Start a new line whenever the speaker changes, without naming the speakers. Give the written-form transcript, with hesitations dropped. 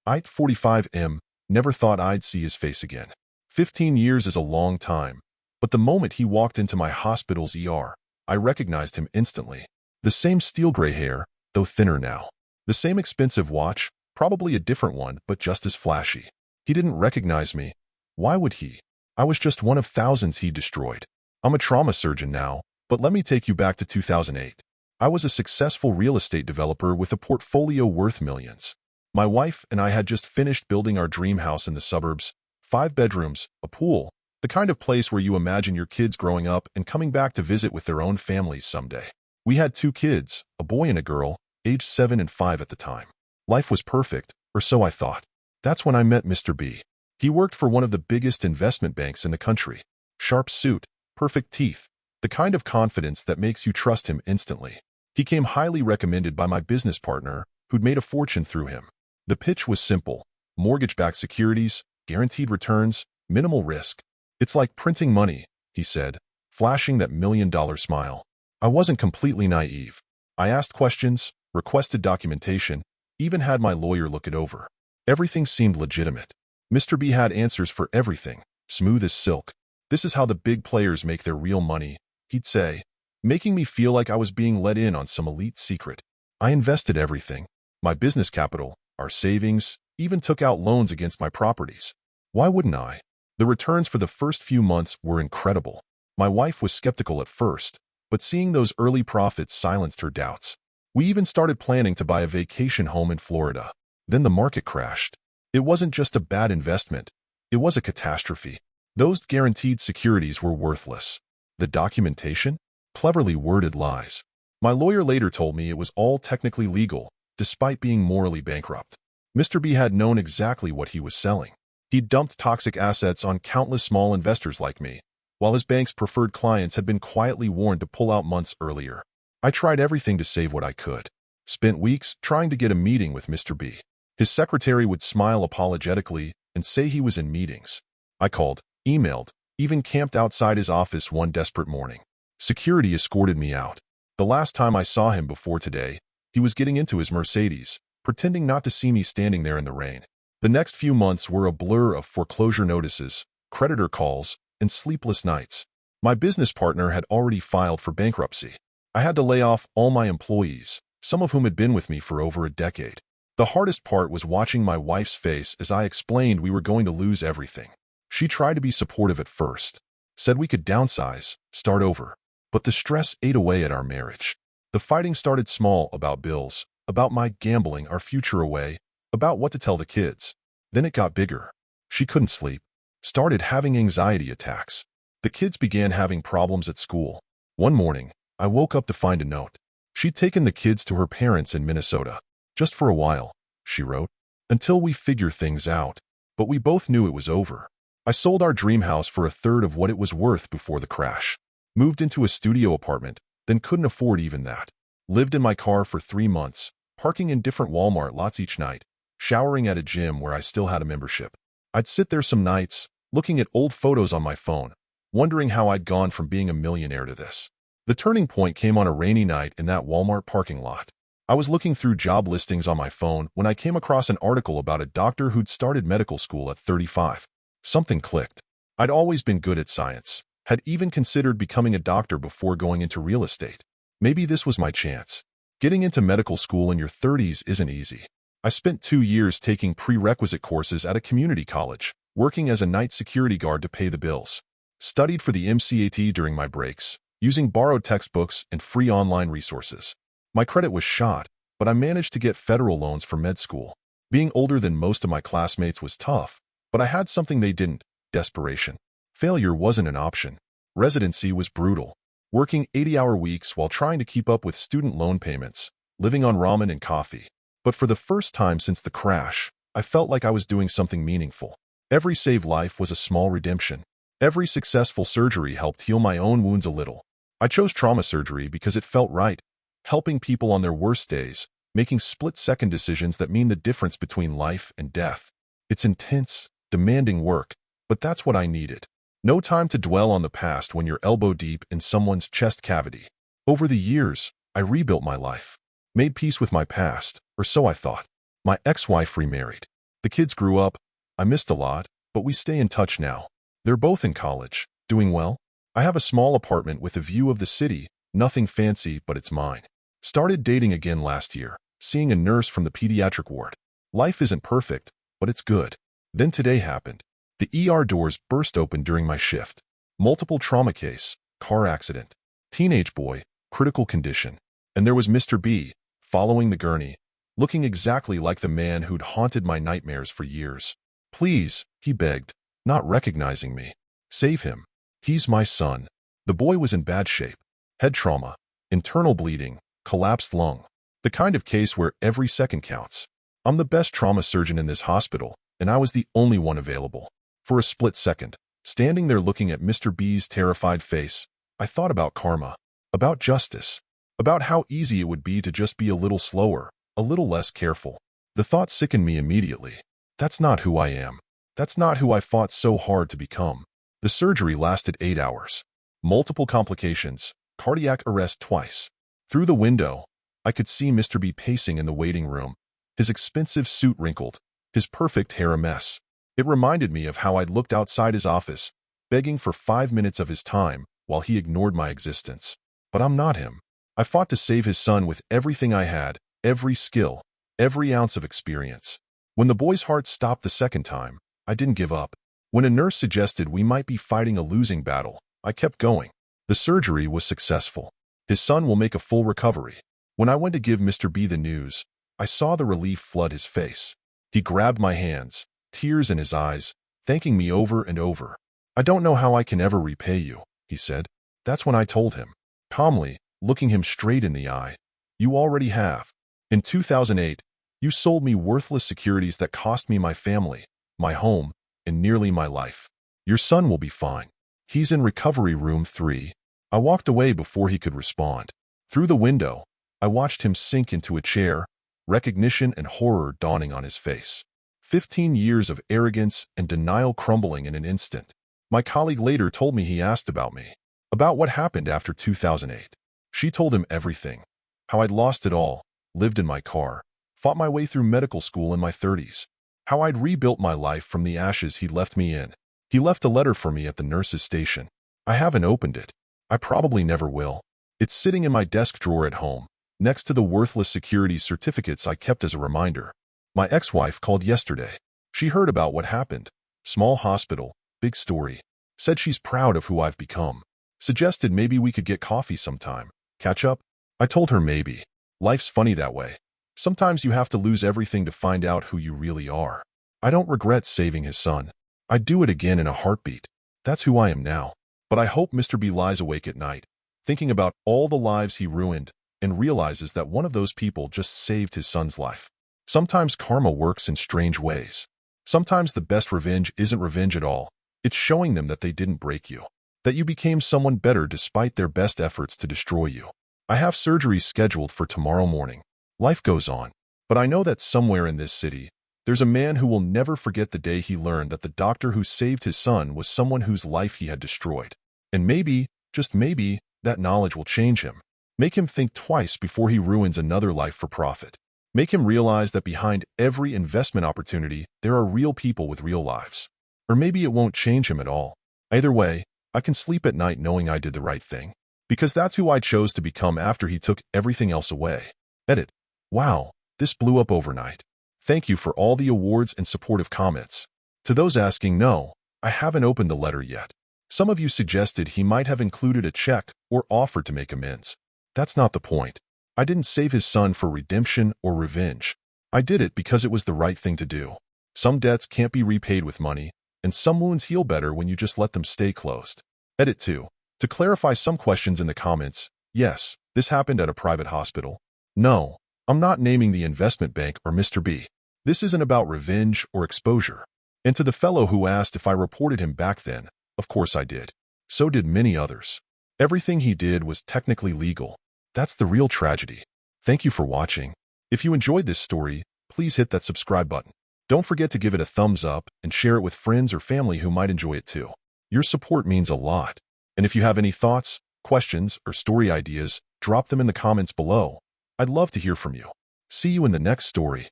I'd 45M, never thought I'd see his face again. 15 years is a long time, but the moment he walked into my hospital's ER, I recognized him instantly. The same steel gray hair, though thinner now. The same expensive watch, probably a different one, but just as flashy. He didn't recognize me. Why would he? I was just one of thousands he destroyed. I'm a trauma surgeon now, but let me take you back to 2008. I was a successful real estate developer with a portfolio worth millions. My wife and I had just finished building our dream house in the suburbs, 5 bedrooms, a pool, the kind of place where you imagine your kids growing up and coming back to visit with their own families someday. We had 2 kids, a boy and a girl, aged 7 and 5 at the time. Life was perfect, or so I thought. That's when I met Mr. B. He worked for one of the biggest investment banks in the country. Sharp suit, perfect teeth, the kind of confidence that makes you trust him instantly. He came highly recommended by my business partner, who'd made a fortune through him. The pitch was simple: mortgage-backed securities, guaranteed returns, minimal risk. It's like printing money, he said, flashing that million-dollar smile. I wasn't completely naive. I asked questions, requested documentation, even had my lawyer look it over. Everything seemed legitimate. Mr. B had answers for everything, smooth as silk. This is how the big players make their real money, he'd say, making me feel like I was being let in on some elite secret. I invested everything. My business capital, our savings, even took out loans against my properties. Why wouldn't I? The returns for the first few months were incredible. My wife was skeptical at first, but seeing those early profits silenced her doubts. We even started planning to buy a vacation home in Florida. Then the market crashed. It wasn't just a bad investment. It was a catastrophe. Those guaranteed securities were worthless. The documentation? Cleverly worded lies. My lawyer later told me it was all technically legal, despite being morally bankrupt. Mr. B had known exactly what he was selling. He'd dumped toxic assets on countless small investors like me, while his bank's preferred clients had been quietly warned to pull out months earlier. I tried everything to save what I could. Spent weeks trying to get a meeting with Mr. B. His secretary would smile apologetically and say he was in meetings. I called, emailed, even camped outside his office one desperate morning. Security escorted me out. The last time I saw him before today, he was getting into his Mercedes, pretending not to see me standing there in the rain. The next few months were a blur of foreclosure notices, creditor calls, and sleepless nights. My business partner had already filed for bankruptcy. I had to lay off all my employees, some of whom had been with me for over a decade. The hardest part was watching my wife's face as I explained we were going to lose everything. She tried to be supportive at first, said we could downsize, start over. But the stress ate away at our marriage. The fighting started small, about bills, about my gambling our future away, about what to tell the kids. Then it got bigger. She couldn't sleep, started having anxiety attacks. The kids began having problems at school. One morning, I woke up to find a note. She'd taken the kids to her parents in Minnesota. Just for a while, she wrote, until we figure things out. But we both knew it was over. I sold our dream house for a third of what it was worth before the crash. Moved into a studio apartment, then couldn't afford even that. Lived in my car for 3 months, parking in different Walmart lots each night, showering at a gym where I still had a membership. I'd sit there some nights, looking at old photos on my phone, wondering how I'd gone from being a millionaire to this. The turning point came on a rainy night in that Walmart parking lot. I was looking through job listings on my phone when I came across an article about a doctor who'd started medical school at 35. Something clicked. I'd always been good at science, had even considered becoming a doctor before going into real estate. Maybe this was my chance. Getting into medical school in your 30s isn't easy. I spent 2 years taking prerequisite courses at a community college, working as a night security guard to pay the bills. Studied for the MCAT during my breaks, using borrowed textbooks and free online resources. My credit was shot, but I managed to get federal loans for med school. Being older than most of my classmates was tough, but I had something they didn't: desperation. Failure wasn't an option. Residency was brutal. Working 80-hour weeks while trying to keep up with student loan payments, living on ramen and coffee. But for the first time since the crash, I felt like I was doing something meaningful. Every saved life was a small redemption. Every successful surgery helped heal my own wounds a little. I chose trauma surgery because it felt right, helping people on their worst days, making split-second decisions that mean the difference between life and death. It's intense, demanding work, but that's what I needed. No time to dwell on the past when you're elbow deep in someone's chest cavity. Over the years, I rebuilt my life. Made peace with my past, or so I thought. My ex-wife remarried. The kids grew up. I missed a lot, but we stay in touch now. They're both in college, doing well. I have a small apartment with a view of the city, nothing fancy, but it's mine. Started dating again last year, seeing a nurse from the pediatric ward. Life isn't perfect, but it's good. Then today happened. The ER doors burst open during my shift. Multiple trauma case, car accident, teenage boy, critical condition. And there was Mr. B, following the gurney, looking exactly like the man who'd haunted my nightmares for years. Please, he begged, not recognizing me. Save him. He's my son. The boy was in bad shape. Head trauma, internal bleeding, collapsed lung. The kind of case where every second counts. I'm the best trauma surgeon in this hospital, and I was the only one available. For a split second, standing there looking at Mr. B's terrified face, I thought about karma, about justice, about how easy it would be to just be a little slower, a little less careful. The thought sickened me immediately. That's not who I am. That's not who I fought so hard to become. The surgery lasted 8 hours. Multiple complications, cardiac arrest twice. Through the window, I could see Mr. B pacing in the waiting room, his expensive suit wrinkled, his perfect hair a mess. It reminded me of how I'd looked outside his office, begging for 5 minutes of his time while he ignored my existence. But I'm not him. I fought to save his son with everything I had, every skill, every ounce of experience. When the boy's heart stopped the second time, I didn't give up. When a nurse suggested we might be fighting a losing battle, I kept going. The surgery was successful. His son will make a full recovery. When I went to give Mr. B the news, I saw the relief flood his face. He grabbed my hands, tears in his eyes, thanking me over and over. I don't know how I can ever repay you, he said. That's when I told him, calmly, looking him straight in the eye. You already have. In 2008, you sold me worthless securities that cost me my family, my home, and nearly my life. Your son will be fine. He's in recovery room 3. I walked away before he could respond. Through the window, I watched him sink into a chair, recognition and horror dawning on his face. 15 years of arrogance and denial crumbling in an instant. My colleague later told me he asked about me, about what happened after 2008. She told him everything, how I'd lost it all, lived in my car, fought my way through medical school in my 30s, how I'd rebuilt my life from the ashes he'd left me in. He left a letter for me at the nurse's station. I haven't opened it. I probably never will. It's sitting in my desk drawer at home, next to the worthless security certificates I kept as a reminder. My ex-wife called yesterday. She heard about what happened. Small hospital, big story. Said she's proud of who I've become. Suggested maybe we could get coffee sometime. Catch up? I told her maybe. Life's funny that way. Sometimes you have to lose everything to find out who you really are. I don't regret saving his son. I'd do it again in a heartbeat. That's who I am now. But I hope Mr. B lies awake at night, thinking about all the lives he ruined, and realizes that one of those people just saved his son's life. Sometimes karma works in strange ways. Sometimes the best revenge isn't revenge at all. It's showing them that they didn't break you, that you became someone better despite their best efforts to destroy you. I have surgery scheduled for tomorrow morning. Life goes on, but I know that somewhere in this city, there's a man who will never forget the day he learned that the doctor who saved his son was someone whose life he had destroyed. And maybe, just maybe, that knowledge will change him. Make him think twice before he ruins another life for profit. Make him realize that behind every investment opportunity, there are real people with real lives. Or maybe it won't change him at all. Either way, I can sleep at night knowing I did the right thing. Because that's who I chose to become after he took everything else away. Edit. Wow, this blew up overnight. Thank you for all the awards and supportive comments. To those asking, no, I haven't opened the letter yet. Some of you suggested he might have included a check or offered to make amends. That's not the point. I didn't save his son for redemption or revenge. I did it because it was the right thing to do. Some debts can't be repaid with money, and some wounds heal better when you just let them stay closed. Edit 2. To clarify some questions in the comments, yes, this happened at a private hospital. No, I'm not naming the investment bank or Mr. B. This isn't about revenge or exposure. And to the fellow who asked if I reported him back then, of course I did. So did many others. Everything he did was technically legal. That's the real tragedy. Thank you for watching. If you enjoyed this story, please hit that subscribe button. Don't forget to give it a thumbs up and share it with friends or family who might enjoy it too. Your support means a lot. And if you have any thoughts, questions, or story ideas, drop them in the comments below. I'd love to hear from you. See you in the next story.